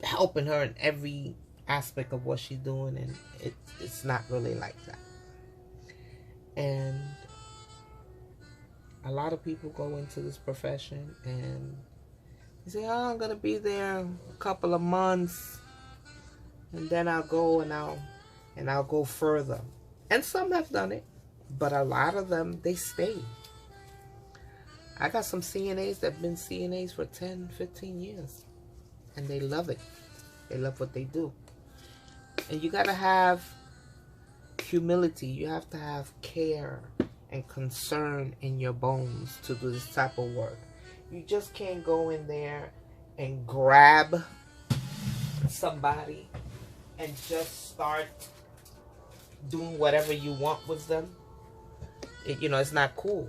helping her in every aspect of what she's doing, and it's not really like that. And a lot of people go into this profession and they say, oh, I'm gonna be there a couple of months and then I'll go and I'll go further. And some have done it, but a lot of them, they stay. I got some CNAs that have been CNAs for 10, 15 years. And they love it. They love what they do. And you got to have humility. You have to have care and concern in your bones to do this type of work. You just can't go in there and grab somebody and just start doing whatever you want with them. It's not cool.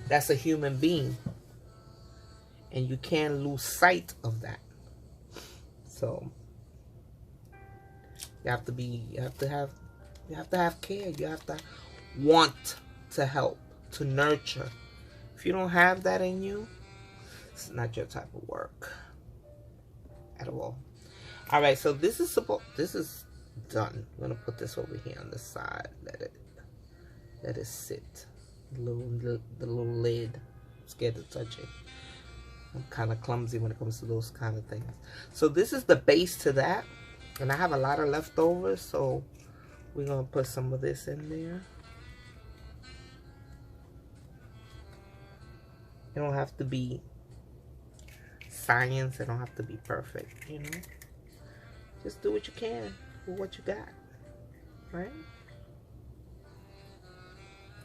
That's a human being. And you can't lose sight of that. So you have to have care. You have to want to help, to nurture. If you don't have that in you, it's not your type of work at all. All right, so this is done. I'm gonna put this over here on the side. Let it sit. The little lid. I'm scared to touch it. I'm kind of clumsy when it comes to those kind of things. So this is the base to that, and I have a lot of leftovers, so we're gonna put some of this in there. It don't have to be science. It don't have to be perfect, Just do what you can with what you got, right?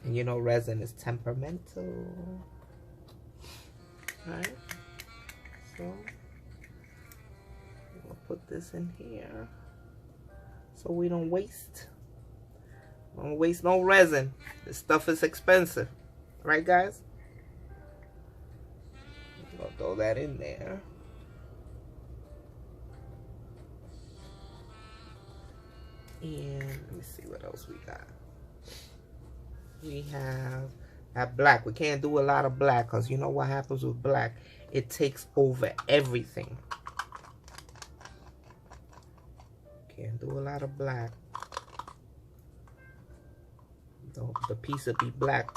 And resin is temperamental, right? So we'll put this in here so we don't waste. Don't waste no resin. This stuff is expensive, right, guys? I'll throw that in there. And let me see what else we got. We have that black. We can't do a lot of black because you know what happens with black? It takes over everything. Can't do a lot of black. The piece will be black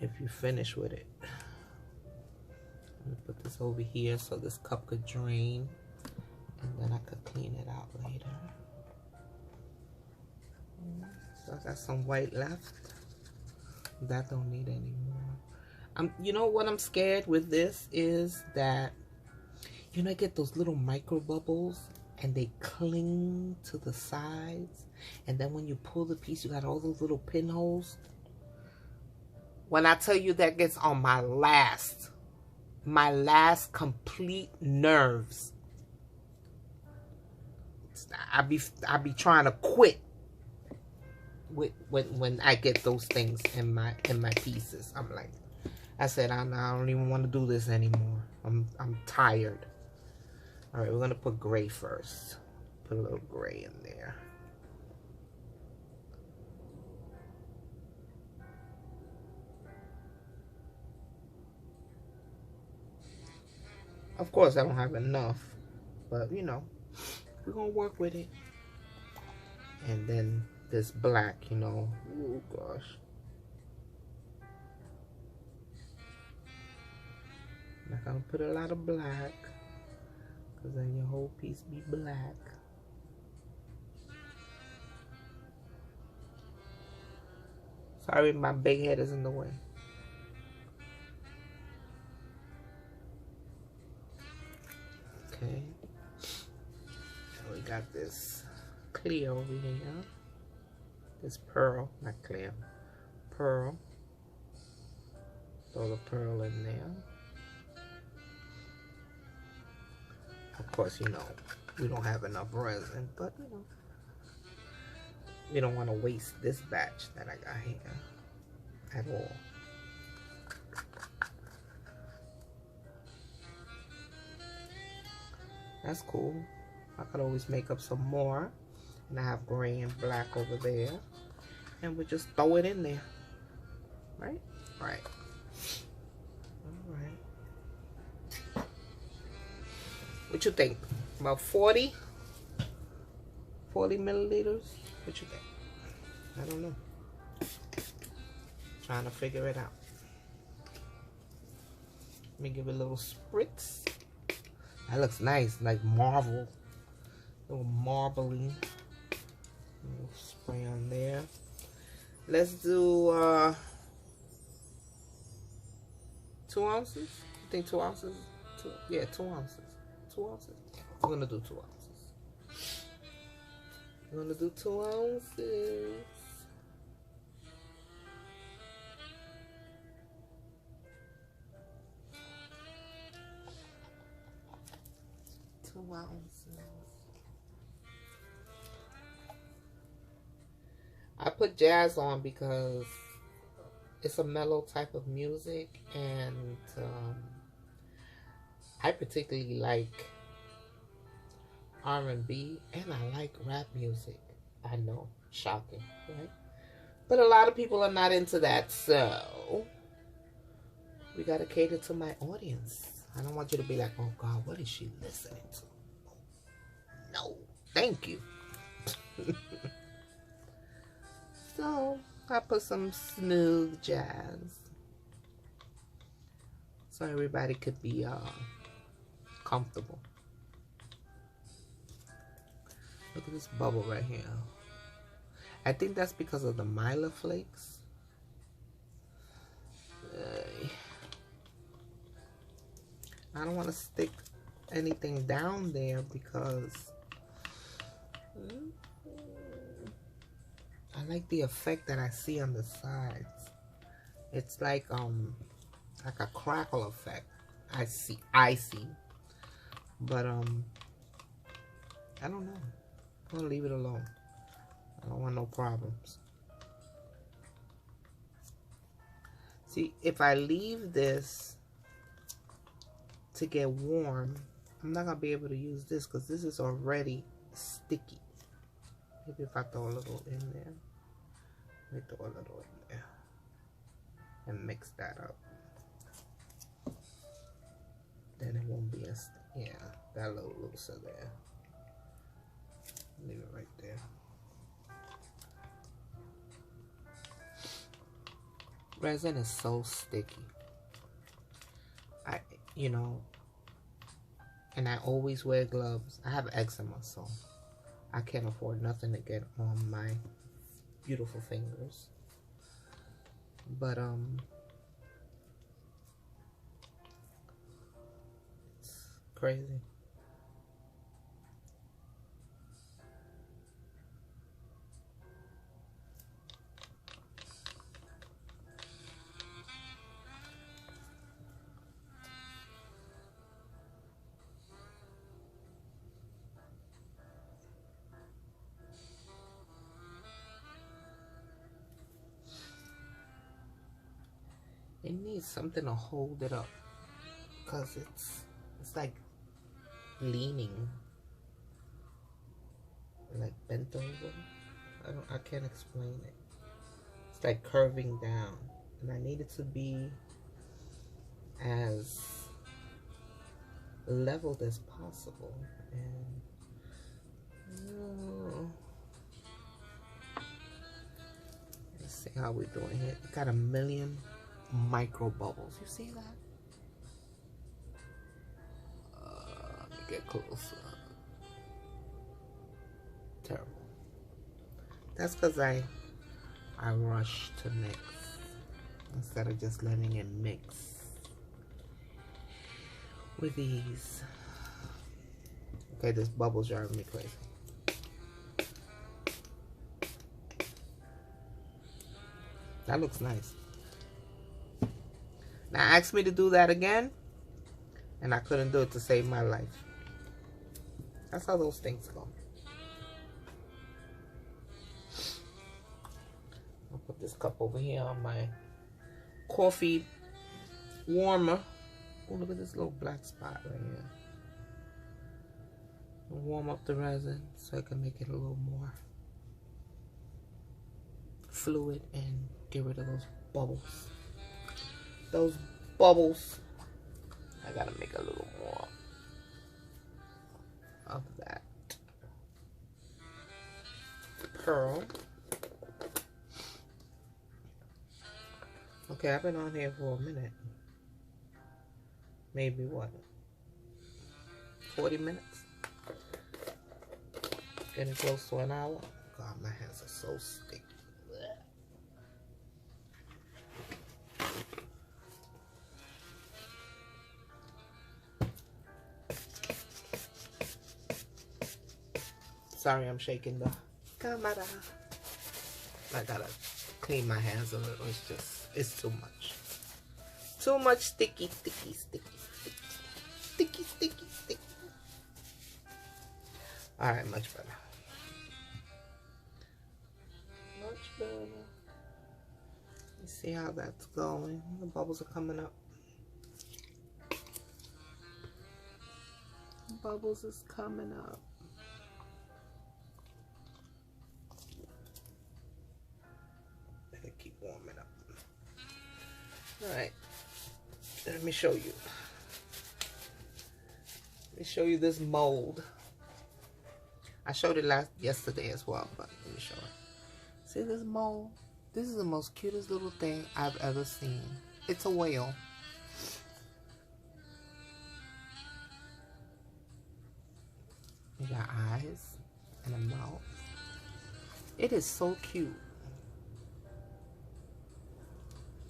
if you finish with it. Let me put this over here so this cup could drain, and then I could clean it out later. So I got some white left. That don't need any more. You know what I'm scared with this is that, I get those little micro bubbles and they cling to the sides. And then when you pull the piece, you got all those little pinholes. When I tell you that gets on my last complete nerves. I be trying to quit when I get those things in my pieces. I'm like, I said, I don't even want to do this anymore. I'm tired. All right, we're gonna put gray first. Put a little gray in there. Of course, I don't have enough, but we're gonna work with it. And then this black, oh gosh. I'm not gonna put a lot of black, because then your whole piece be black. Sorry, my big head is in the way. Okay. So we got this clear over here. This pearl, not clear. Pearl. Throw the pearl in there. Of course, we don't have enough resin, but we don't want to waste this batch that I got here at all. That's cool. I could always make up some more. And I have gray and black over there. And we just throw it in there. Right? Right. Alright. What you think? About 40 milliliters? What you think? I don't know. Trying to figure it out. Let me give it a little spritz. That looks nice, like marble. A little marbling. Little spray on there. Let's do 2 ounces. You think 2 ounces? Yeah, 2 ounces. 2 ounces. I'm gonna do 2 ounces. I'm gonna do 2 ounces. I put jazz on because it's a mellow type of music, and I particularly like R&B, and I like rap music. I know, shocking, right? But a lot of people are not into that, so we gotta cater to my audience. I don't want you to be like, oh God, what is she listening to? No, thank you. So I put some smooth jazz so everybody could be comfortable. Look at this bubble right here. I think that's because of the Myla flakes. I don't want to stick anything down there because I like the effect that I see on the sides. It's like a crackle effect. I see. But I don't know. I'm gonna leave it alone. I don't want no problems. See, if I leave this to get warm, I'm not gonna be able to use this because this is already sticky. Maybe if I throw a little in there. Let me throw a little in there and mix that up. Then it won't be as, yeah, that little looser there. Leave it right there. Resin is so sticky. And I always wear gloves. I have eczema, so I can't afford nothing to get on my beautiful fingers. But it's crazy. It needs something to hold it up because it's like leaning, like bent over. I can't explain it. It's like curving down, and I need it to be as leveled as possible. And let's see how we're doing here. It got 1 million micro bubbles. You see that? Let me get closer. Terrible. That's because I rush to mix instead of just letting it mix with ease. Okay, this bubble's driving me crazy. That looks nice. Now ask me to do that again, and I couldn't do it to save my life. That's how those things go. I'll put this cup over here on my coffee warmer. Oh, look at this little black spot right here. I'll warm up the resin so I can make it a little more fluid and get rid of those bubbles. Those bubbles. I gotta make a little more. of that pearl. Okay, I've been on here for a minute. Maybe what? 40 minutes? Getting close to an hour. God, my hands are so sticky. Sorry, I'm shaking the camera. I gotta clean my hands a little. It's too much. Too much sticky, sticky, sticky, sticky, sticky, sticky, sticky. All right, much better. Much better. Let's see how that's going. The bubbles are coming up. The bubbles is coming up. Better keep warming up. All right. Let me show you. Let me show you this mold. I showed it yesterday as well, but let me show it. See this mold? This is the most cutest little thing I've ever seen. It's a whale. You got eyes and a mouth. It is so cute.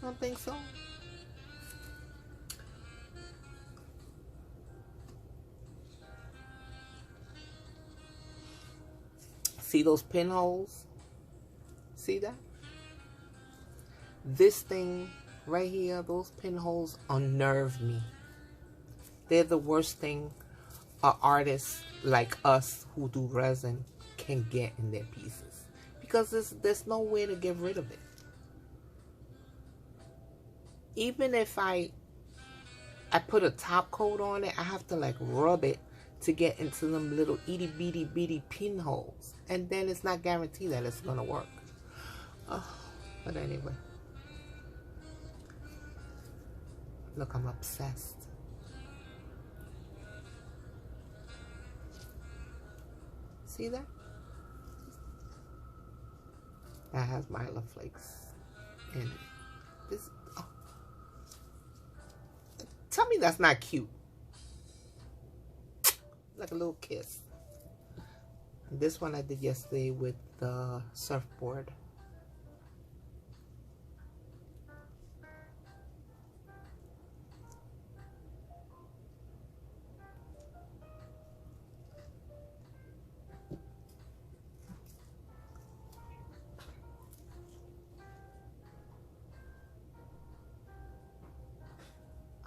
Don't think so? See those pinholes? See that? This thing right here, those pinholes unnerve me. They're the worst thing an artist like us who do resin can get in their pieces. Because there's no way to get rid of it. Even if I put a top coat on it, I have to like rub it to get into them little itty bitty pinholes, and then it's not guaranteed that it's gonna work. Oh, but anyway, look, I'm obsessed. See that? That has Myla flakes in it. This, oh. Tell me that's not cute. Like a little kiss. This one I did yesterday with the surfboard.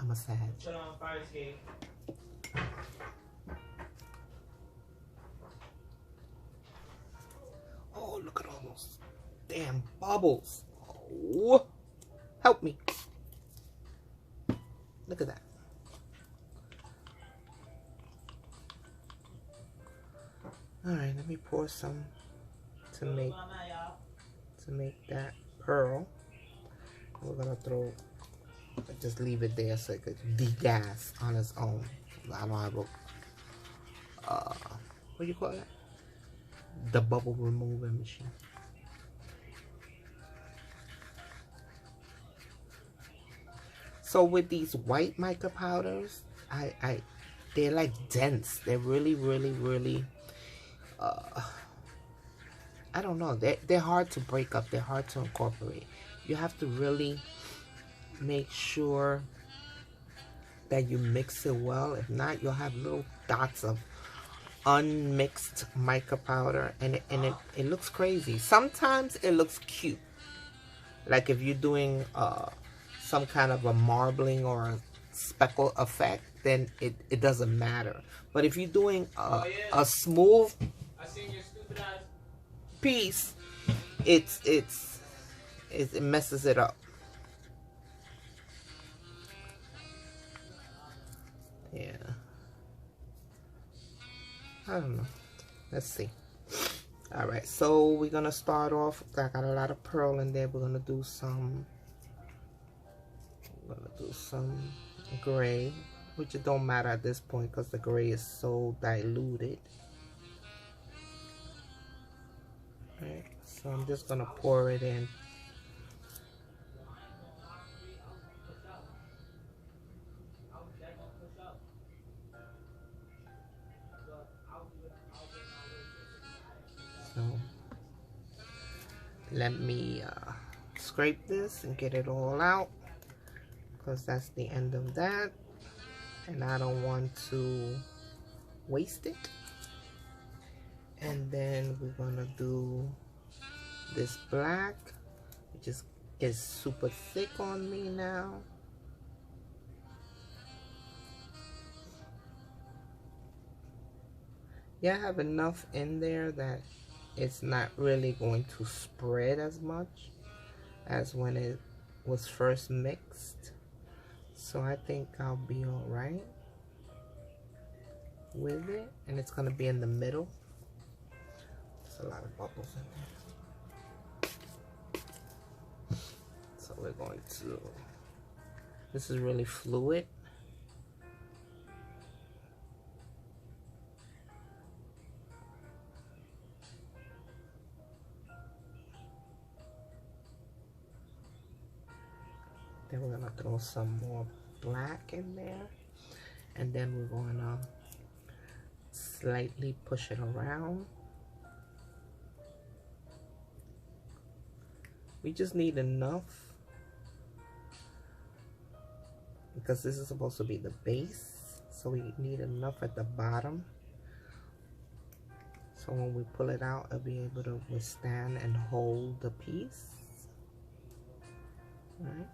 I'm a sad. Put on fire escape. Oh, look at all those damn bubbles. Oh, help me. Look at that. All right, let me pour some to make that pearl. We're gonna just leave it there so it could degas on its own. I don't have a what do you call that? The bubble remover machine. So with these white mica powders, they're like dense. They're really I don't know. They're hard to break up. They're hard to incorporate. You have to really make sure that you mix it well. If not, you'll have little dots of unmixed mica powder, and it looks crazy. Sometimes it looks cute, like if you're doing some kind of a marbling or a speckle effect, then it doesn't matter. But if you're doing a smooth piece, it messes it up. Yeah, I don't know. Let's see. All right, so we're gonna start off. I got a lot of pearl in there. We're gonna do some gray. which it don't matter at this point because the gray is so diluted. Right, so I'm just gonna pour it in. So let me scrape this and get it all out, because that's the end of that, and I don't want to waste it. And then we're gonna do this black, which is super thick on me now. Yeah, I have enough in there that it's not really going to spread as much as when it was first mixed. So I think I'll be all right with it, and it's gonna be in the middle. There's a lot of bubbles in there. So we're going to, this is really fluid. Then we're gonna throw some more black in there, and then we're gonna slightly push it around. We just need enough, because this is supposed to be the base, so we need enough at the bottom, so when we pull it out, it'll be able to withstand and hold the piece. All right.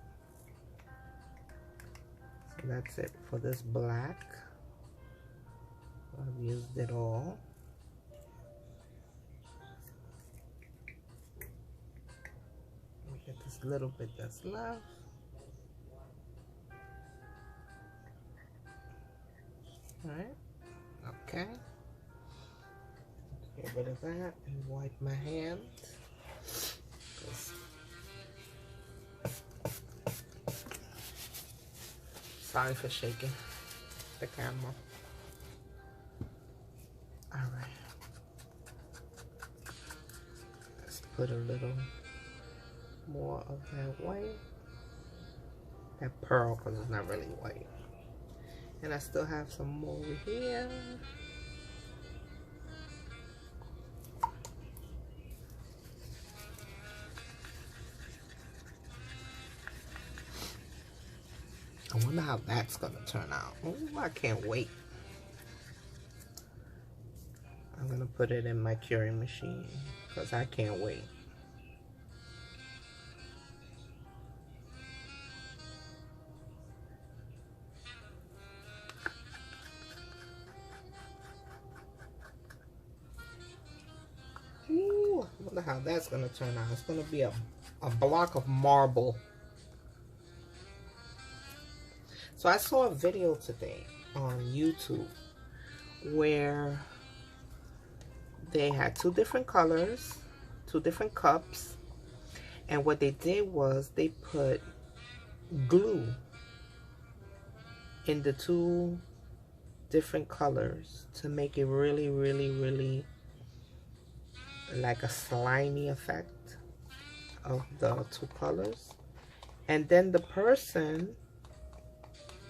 So that's it for this black. I've used it all. Let me get this little bit that's left. Alright, okay. Get rid of that and wipe my hands. Sorry for shaking the camera. Alright. Let's put a little more of that white. That pearl, because it's not really white. And I still have some more over here. I wonder how that's gonna turn out. Ooh, I can't wait. I'm gonna put it in my curing machine because I can't wait. Ooh, I wonder how that's gonna turn out. It's gonna be a block of marble. So I saw a video today on YouTube where they had two different colors, two different cups, and what they did was they put glue in the two different colors to make it really, really, really like a slimy effect of the two colors. And then the person,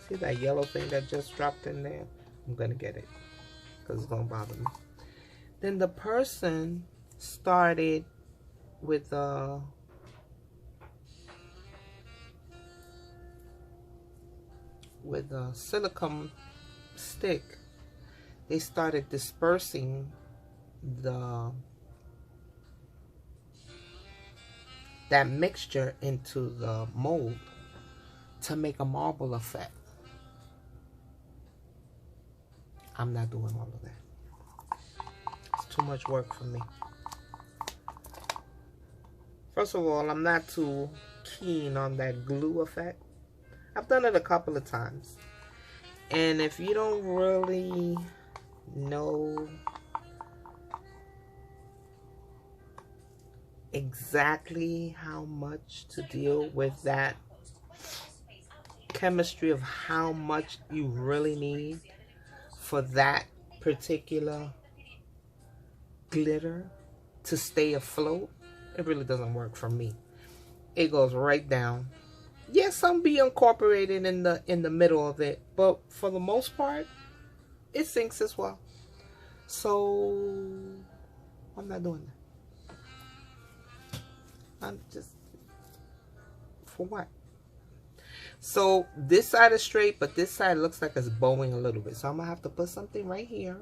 see that yellow thing that just dropped in there? I'm gonna get it because it's gonna bother me. Then the person started with a silicone stick. They started dispersing that mixture into the mold to make a marble effect. I'm not doing all of that. It's too much work for me. First of all, I'm not too keen on that glue effect. I've done it a couple of times. And if you don't really know exactly how much to deal with that chemistry of how much you really need for that particular glitter to stay afloat, it really doesn't work for me. It goes right down. Yes, some be incorporated in the middle of it, but for the most part, it sinks as well. So I'm not doing that. I'm just, for what? So this side is straight, but this side looks like it's bowing a little bit. So I'm gonna have to put something right here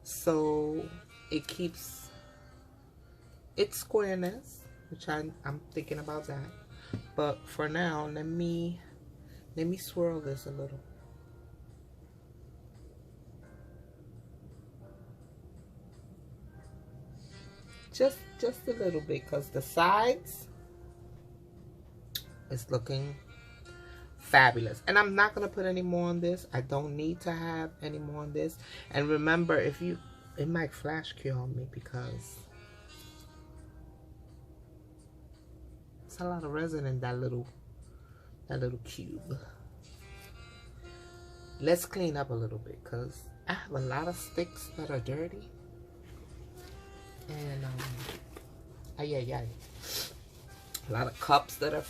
so it keeps its squareness, which I'm thinking about that. But for now, let me swirl this a little. Just a little bit, because the sides is looking fabulous. And I'm not going to put any more on this. I don't need to have any more on this. And remember, it might flash cure on me because it's a lot of resin in that little cube. Let's clean up a little bit because I have a lot of sticks that are dirty. And a lot of cups that are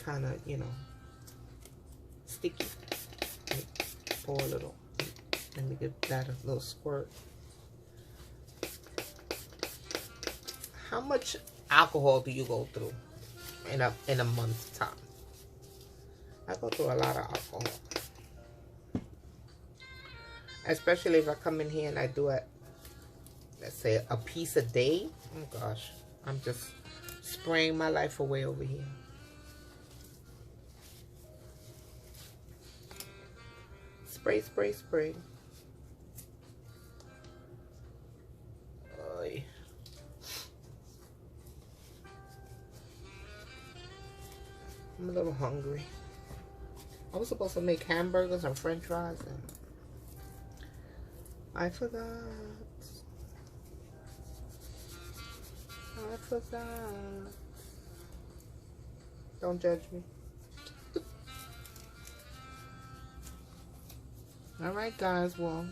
kind of, you know, sticky. Pour a little. Let me give that a little squirt. How much alcohol do you go through in a month's time? I go through a lot of alcohol. Especially if I come in here and I do it, let's say a piece a day. Oh gosh, I'm just spraying my life away over here. Spray, spray, spray. Oy. I'm a little hungry. I was supposed to make hamburgers and french fries and I forgot. I forgot. Don't judge me. Alright guys, well,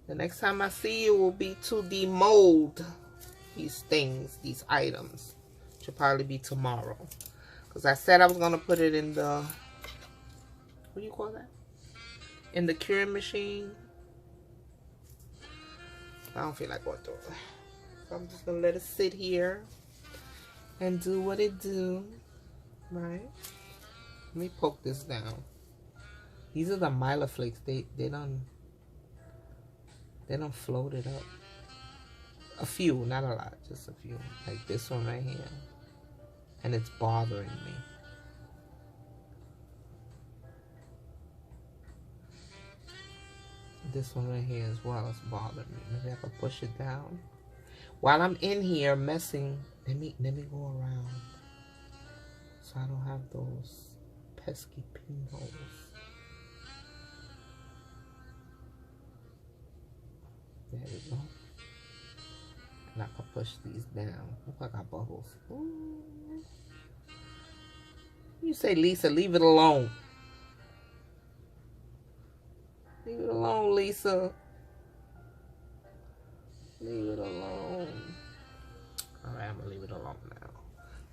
the next time I see you will be to demold these things, these items. Should probably be tomorrow. Because I said I was going to put it in the, what do you call that? In the curing machine. I don't feel like going through it. So I'm just going to let it sit here and do what it do. Right? Let me poke this down. These are the Myla flakes. They don't float it up. A few, not a lot, just a few. Like this one right here. And it's bothering me. This one right here as well is bothering me. Maybe I can push it down. While I'm in here messing, let me go around. So I don't have those pesky pinholes. There we go. And I can push these down. Look, I got bubbles. Ooh. You say, Lisa, leave it alone. Leave it alone, Lisa. Leave it alone. Alright, I'm going to leave it alone now.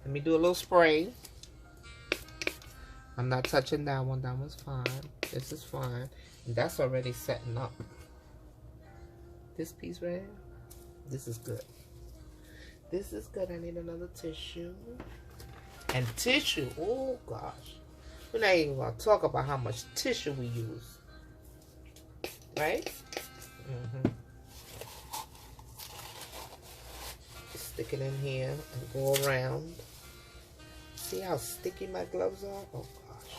Let me do a little spray. I'm not touching that one. That one's fine. This is fine. And that's already setting up. This piece right here, this is good. This is good. I need another tissue. And tissue, oh gosh. We're not even going to talk about how much tissue we use. Right? Stick it in here and go around. See how sticky my gloves are? Oh gosh.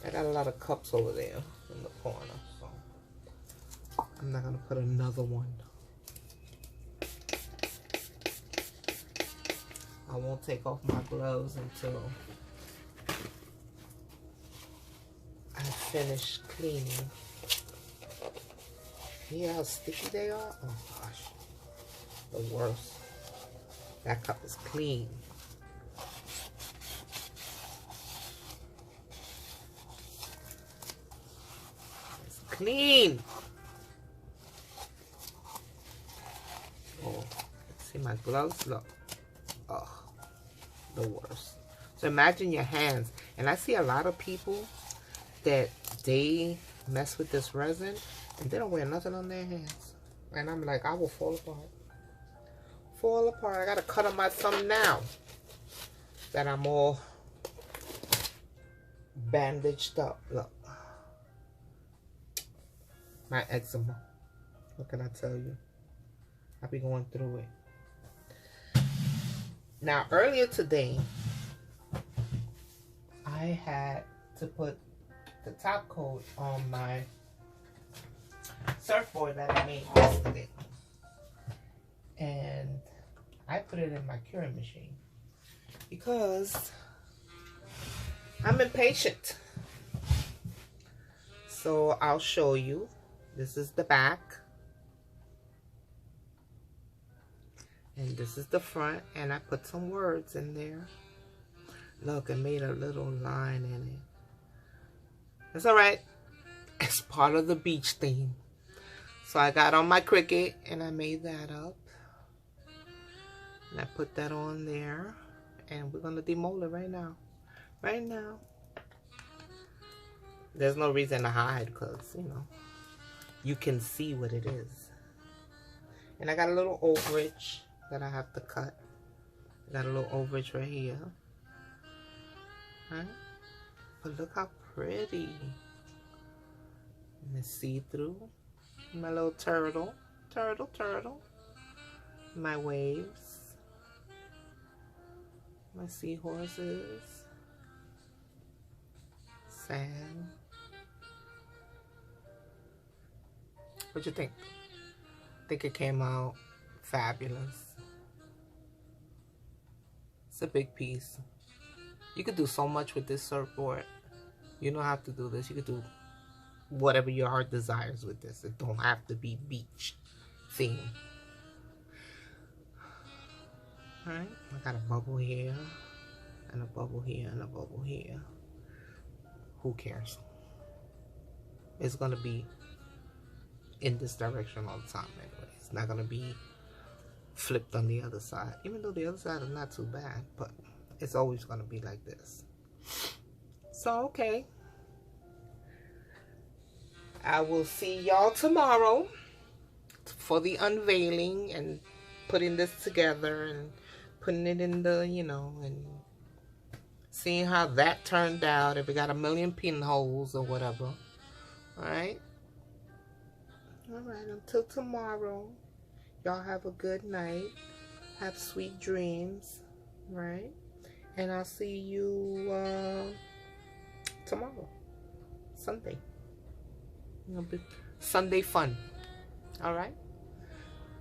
I got a lot of cups over there in the corner, so I'm not going to put another one. I won't take off my gloves until I finish cleaning. See how sticky they are? Oh gosh. The worst. That cup is clean. It's clean. Oh, see my gloves? Look. Oh, the worst. So imagine your hands. And I see a lot of people that they mess with this resin and they don't wear nothing on their hands. And I'm like, I will fall apart. Fall apart. I gotta cut on my thumb now that I'm all bandaged up. Look. My eczema. What can I tell you? I'll be going through it. Now, earlier today, I had to put the top coat on my surfboard that I made yesterday. And I put it in my curing machine because I'm impatient. So I'll show you. This is the back. And this is the front. And I put some words in there. Look, I made a little line in it. It's alright. It's part of the beach theme. So I got on my Cricut and I made that up. And I put that on there. And we're going to demold it right now. Right now. There's no reason to hide because, you know, you can see what it is. And I got a little overage that I have to cut. I got a little overage right here. Right? But look how pretty. And it's see-through. My little turtle. Turtle. My waves. My seahorses. Sand. What you think? I think it came out fabulous. It's a big piece. You could do so much with this surfboard. You don't have to do this. You could do whatever your heart desires with this. It don't have to be beach theme. Alright, I got a bubble here, and a bubble here, and a bubble here. Who cares? It's gonna be in this direction all the time anyway. It's not gonna be flipped on the other side. Even though the other side is not too bad, but it's always gonna be like this. So, okay. I will see y'all tomorrow for the unveiling and putting this together and putting it in the, you know, and seeing how that turned out. If it got a million pinholes or whatever. Alright? Alright, until tomorrow. Y'all have a good night. Have sweet dreams. Right? And I'll see you tomorrow. Sunday. It'll be Sunday fun. Alright?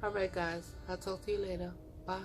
Alright, guys. I'll talk to you later. Bye.